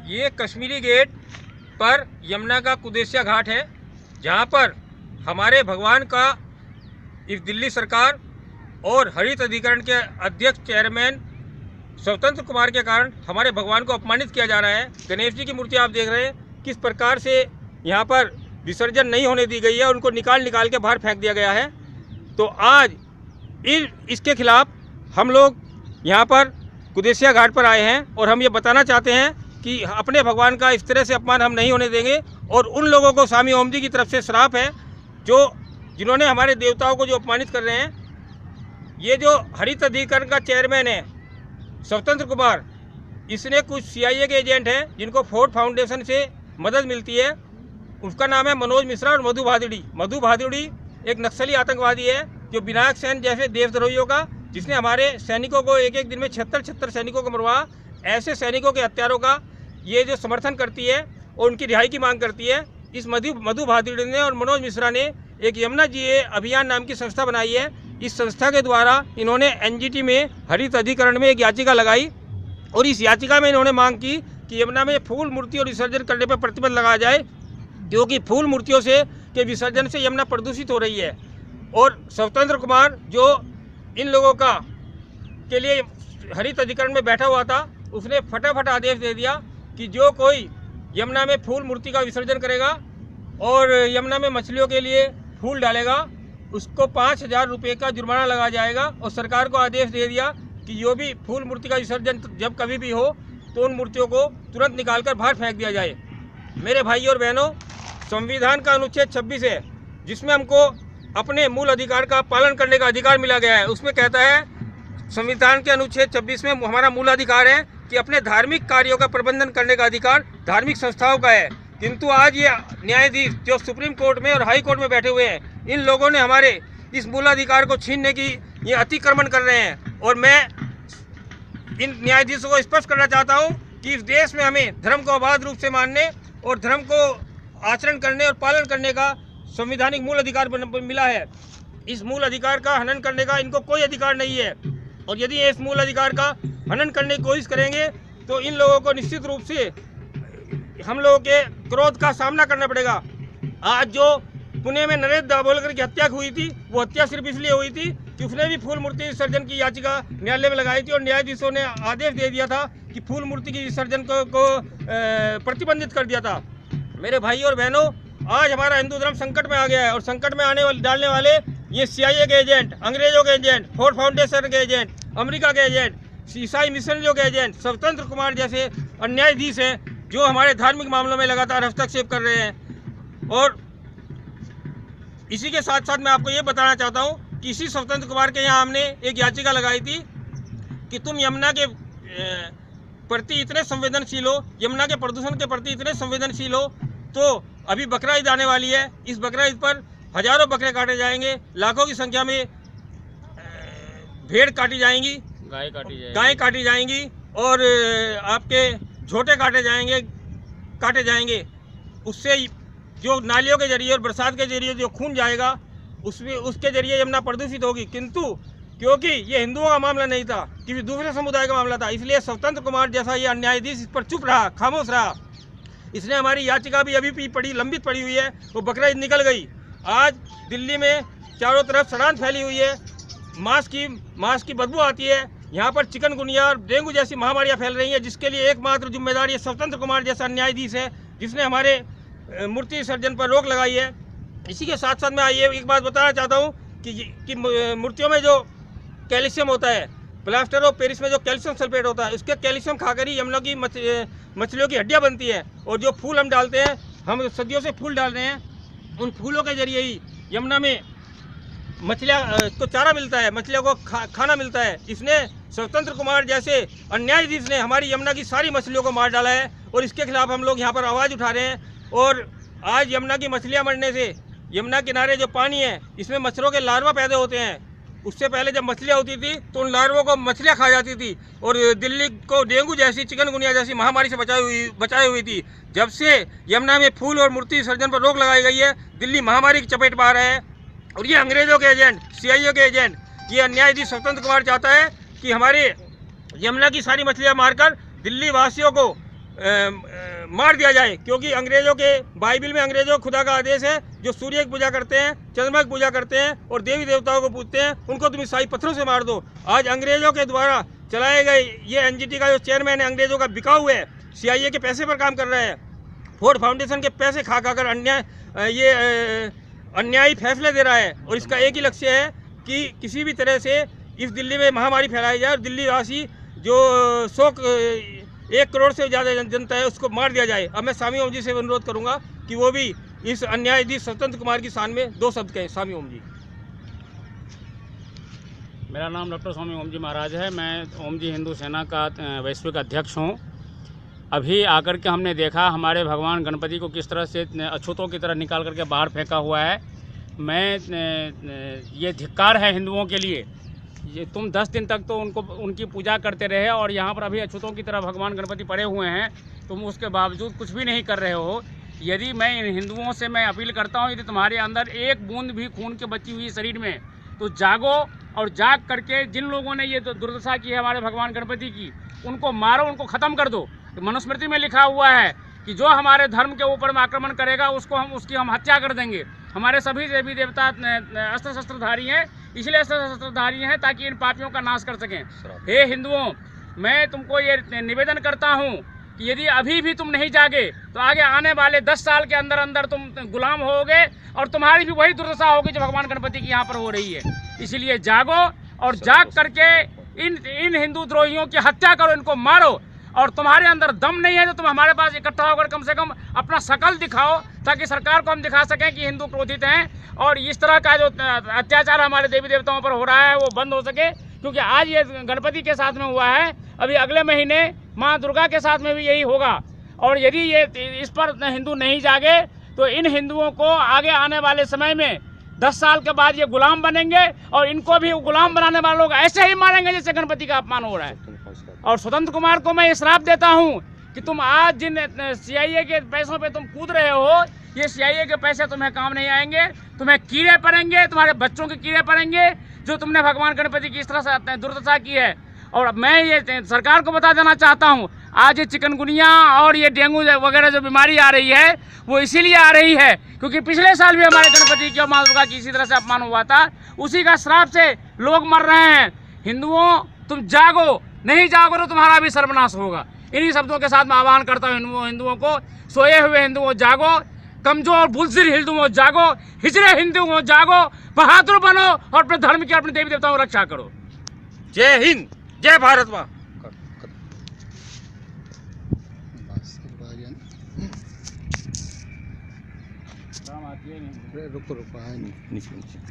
ये कश्मीरी गेट पर यमुना का कुदेसिया घाट है, जहाँ पर हमारे भगवान का इस दिल्ली सरकार और हरित अधिकरण के अध्यक्ष चेयरमैन स्वतंत्र कुमार के कारण हमारे भगवान को अपमानित किया जा रहा है। गणेश जी की मूर्ति आप देख रहे हैं किस प्रकार से यहाँ पर विसर्जन नहीं होने दी गई है, उनको निकाल के बाहर फेंक दिया गया है। तो आज इसके खिलाफ हम लोग यहाँ पर कुदेसिया घाट पर आए हैं और हम ये बताना चाहते हैं कि अपने भगवान का इस तरह से अपमान हम नहीं होने देंगे। और उन लोगों को स्वामी ओम जी की तरफ से श्राप है जिन्होंने हमारे देवताओं को जो अपमानित कर रहे हैं। ये जो हरित अधिकरण का चेयरमैन है स्वतंत्र कुमार, इसने कुछ CIA के एजेंट हैं जिनको फोर्ड फाउंडेशन से मदद मिलती है। उसका नाम है मनोज मिश्रा और मधु भादुड़ी एक नक्सली आतंकवादी है जो विनायक सेन जैसे देशद्रोहियों का, जिसने हमारे सैनिकों को एक दिन में 76 सैनिकों को मरवा, ऐसे सैनिकों के हत्यारों का ये जो समर्थन करती है और उनकी रिहाई की मांग करती है। इस मधु भादुड़ी ने और मनोज मिश्रा ने एक यमुना जी अभियान नाम की संस्था बनाई है। इस संस्था के द्वारा इन्होंने NGT में हरित अधिकरण में एक याचिका लगाई और इस याचिका में इन्होंने मांग की कि यमुना में फूल मूर्ति और विसर्जन करने पर प्रतिबंध लगाया जाए, क्योंकि फूल मूर्तियों के विसर्जन से यमुना प्रदूषित हो रही है। और स्वतंत्र कुमार जो इन लोगों के लिए हरित अधिकरण में बैठा हुआ था, उसने फटाफट आदेश दे दिया कि जो कोई यमुना में फूल मूर्ति का विसर्जन करेगा और यमुना में मछलियों के लिए फूल डालेगा, उसको 5,000 रुपये का जुर्माना लगाया जाएगा। और सरकार को आदेश दे दिया कि जो भी फूल मूर्ति का विसर्जन जब कभी भी हो तो उन मूर्तियों को तुरंत निकालकर बाहर फेंक दिया जाए। मेरे भाई और बहनों, संविधान का अनुच्छेद 26 है जिसमें हमको अपने मूल अधिकार का पालन करने का अधिकार मिला गया है। उसमें कहता है संविधान के अनुच्छेद 26 में हमारा मूल अधिकार है कि अपने धार्मिक कार्यों का प्रबंधन करने का अधिकार धार्मिक संस्थाओं का है। किंतु आज ये न्यायाधीश जो सुप्रीम कोर्ट में और हाई कोर्ट में बैठे हुए हैं, इन लोगों ने हमारे इस मूलाधिकार को छीनने की ये अतिक्रमण कर रहे हैं। और मैं इन न्यायाधीशों को स्पष्ट करना चाहता हूँ कि इस देश में हमें धर्म को अबाध रूप से मानने और धर्म को आचरण करने और पालन करने का संवैधानिक मूल अधिकार मिला है। इस मूल अधिकार का हनन करने का इनको कोई अधिकार नहीं है। और यदि इस मूल अधिकार का हनन करने की कोशिश करेंगे तो इन लोगों को निश्चित रूप से हम लोगों के क्रोध का सामना करना पड़ेगा। आज जो पुणे में नरेश दाभोलकर की हत्या हुई थी, वो हत्या सिर्फ इसलिए हुई थी कि उसने भी फूल मूर्ति विसर्जन की याचिका न्यायालय में लगाई थी और न्यायाधीशों ने आदेश दे दिया था कि फूल मूर्ति की विसर्जन को प्रतिबंधित कर दिया था। मेरे भाई और बहनों, आज हमारा हिंदू धर्म संकट में आ गया है और संकट में डालने वाले ये CIA के एजेंट, अंग्रेजों के एजेंट, फोर्ड फाउंडेशन के एजेंट, अमेरिका के एजेंट, ईसाई मिशनरियों के एजेंट, स्वतंत्र कुमार जैसे अन्यायाधीश हैं जो हमारे धार्मिक मामलों में लगातार हस्तक्षेप कर रहे हैं। और इसी के साथ साथ मैं आपको ये बताना चाहता हूँ कि इसी स्वतंत्र कुमार के यहाँ हमने एक याचिका लगाई थी कि तुम यमुना के प्रति इतने संवेदनशील हो, यमुना के प्रदूषण के प्रति इतने संवेदनशील हो, तो अभी बकरा ईद आने वाली है। इस बकरा ईद पर हजारों बकरे काटे जाएंगे, लाखों की संख्या में भेड़ काटी जाएंगी, गाय काटी जाएंगी और आपके झोटे काटे जाएंगे। उससे जो नालियों के जरिए और बरसात के जरिए जो खून जाएगा उसके जरिए यमुना प्रदूषित होगी। किंतु क्योंकि ये हिंदुओं का मामला नहीं था, किसी दूसरे समुदाय का मामला था, इसलिए स्वतंत्र कुमार जैसा ये न्यायाधीश इस पर चुप रहा, खामोश रहा। इसने हमारी याचिका भी अभी भी लंबित पड़ी हुई है, वो बकरा ईद निकल गई। आज दिल्ली में चारों तरफ सड़ांत फैली हुई है, मांस की बदबू आती है। यहाँ पर चिकनगुनिया और डेंगू जैसी महामारियाँ फैल रही हैं, जिसके लिए एकमात्र जिम्मेदार ये स्वतंत्र कुमार जैसा न्यायाधीश है जिसने हमारे मूर्ति विसर्जन पर रोक लगाई है। इसी के साथ साथ मैं ये एक बात बताना चाहता हूँ कि मूर्तियों में जो कैल्शियम होता है, प्लास्टर ऑफ पेरिस में जो कैल्शियम सल्फेट होता है, उसके कैल्शियम खाकर ही यमुना की मछलियों की हड्डियाँ बनती हैं। और जो फूल हम डालते हैं, हम सदियों से फूल डाल रहे हैं, उन फूलों के जरिए ही यमुना में मछलियाँ को चारा मिलता है, मछलियों को खाना मिलता है। इसने स्वतंत्र कुमार जैसे अन्यायाधीश ने हमारी यमुना की सारी मछलियों को मार डाला है और इसके खिलाफ हम लोग यहाँ पर आवाज़ उठा रहे हैं। और आज यमुना की मछलियाँ मरने से, यमुना किनारे जो पानी है इसमें मच्छरों के लार्वा पैदा होते हैं। उससे पहले जब मछलियाँ होती थी तो उन लार्वों को मछलियाँ खा जाती थी और दिल्ली को डेंगू जैसी, चिकनगुनिया जैसी महामारी से बचाई हुई थी। जब से यमुना में फूल और मूर्ति विसर्जन पर रोक लगाई गई है, दिल्ली महामारी की चपेट में आ रहा है। और ये अंग्रेजों के एजेंट, CIA के एजेंट, ये न्यायाधीश स्वतंत्र कुमार चाहता है कि हमारे यमुना की सारी मछलियाँ मारकर दिल्ली वासियों को मार दिया जाए, क्योंकि अंग्रेजों के बाइबल में अंग्रेजों खुदा का आदेश है, जो सूर्य की पूजा करते हैं, चंद्रमा की पूजा करते हैं और देवी देवताओं को पूजते हैं, उनको तुम ईसाई पत्थरों से मार दो। आज अंग्रेजों के द्वारा चलाए गए ये एनजीटी का जो चेयरमैन है, अंग्रेजों का बिकाऊ है, CIA के पैसे पर काम कर रहा है, फोर्ड फाउंडेशन के पैसे खा कर अन्यायी फैसले दे रहा है। और इसका एक ही लक्ष्य है कि किसी भी तरह से इस दिल्ली में महामारी फैलाई जाए और दिल्ली वासी जो 1 करोड़ से ज़्यादा जनता है उसको मार दिया जाए। अब मैं स्वामी ओम जी से अनुरोध करूंगा कि वो भी इस अन्यायाधीश स्वतंत्र कुमार की शान में 2 शब्द कहें। स्वामी ओम जी। मेरा नाम डॉक्टर स्वामी ओम जी महाराज है। मैं ओम जी हिंदू सेना का वैश्विक अध्यक्ष हूँ। अभी आकर के हमने देखा हमारे भगवान गणपति को किस तरह से अछूतों की तरह निकाल करके बाहर फेंका हुआ है। ये धिक्कार है हिंदुओं के लिए। ये तुम 10 दिन तक तो उनकी पूजा करते रहे और यहाँ पर अभी अछूतों की तरह भगवान गणपति पड़े हुए हैं, तुम उसके बावजूद कुछ भी नहीं कर रहे हो। यदि मैं इन हिंदुओं से मैं अपील करता हूँ, यदि तुम्हारे अंदर एक बूंद भी खून के बची हुई शरीर में, तो जागो और जाग करके जिन लोगों ने ये दुर्दशा की है हमारे भगवान गणपति की, उनको मारो, उनको ख़त्म कर दो। तो मनुस्मृति में लिखा हुआ है कि जो हमारे धर्म के ऊपर में आक्रमण करेगा उसकी हम हत्या कर देंगे। हमारे सभी देवी देवता अस्त्र शस्त्रधारी हैं, इसलिए अस्त्र शस्त्रधारी हैं ताकि इन पापियों का नाश कर सकें। हे हिंदुओं, मैं तुमको ये निवेदन करता हूँ कि यदि अभी भी तुम नहीं जागे तो आगे आने वाले 10 साल के अंदर अंदर तुम गुलाम होगे और तुम्हारी भी वही दुर्दशा होगी जो भगवान गणपति की यहाँ पर हो रही है। इसीलिए जागो और जाग करके इन हिंदू द्रोहियों की हत्या करो, इनको मारो। और तुम्हारे अंदर दम नहीं है तो तुम हमारे पास इकट्ठा होकर कम से कम अपना शकल दिखाओ, ताकि सरकार को हम दिखा सकें कि हिंदू क्रोधित हैं और इस तरह का जो अत्याचार हमारे देवी देवताओं पर हो रहा है वो बंद हो सके। क्योंकि आज ये गणपति के साथ में हुआ है, अभी अगले महीने माँ दुर्गा के साथ में भी यही होगा। और यदि ये इस पर हिंदू नहीं जागे तो इन हिंदुओं को आगे आने वाले समय में 10 साल के बाद ये गुलाम बनेंगे और इनको भी गुलाम बनाने वाले लोग ऐसे ही मारेंगे जैसे गणपति का अपमान हो रहा है। और स्वतंत्र कुमार को मैं ये श्राप देता हूँ कि तुम आज जिन CIA के पैसों पे तुम कूद रहे हो, ये CIA के पैसे तुम्हें काम नहीं आएंगे, तुम्हें कीड़े पड़ेंगे, तुम्हारे बच्चों के कीड़े पड़ेंगे, जो तुमने भगवान गणपति की इस तरह से दुर्दशा की है। और मैं ये सरकार को बता देना चाहता हूँ, आज ये चिकनगुनिया और ये डेंगू वगैरह जो बीमारी आ रही है वो इसीलिए आ रही है क्योंकि पिछले साल भी हमारे गणपति की और माँ दुर्गा की इसी तरह से अपमान हुआ था। उसी का श्राप से लोग मर रहे हैं। हिंदुओं, तुम जागो, नहीं जागो तो तुम्हारा भी सर्वनाश होगा। इन्हीं शब्दों के साथ मैं आह्वान करता हूँ हिंदुओं को, सोए हुए हिंदुओं जागो, कमजोर बुज़दिल हिंदुओं जागो, हिजड़े हिंदुओं जागो, बहादुर बनो और अपने धर्म की, अपने देवी देवताओं की रक्षा करो। जय हिंद, जय भारत माँ। रुको रुको, हाँ, नीचे नीचे।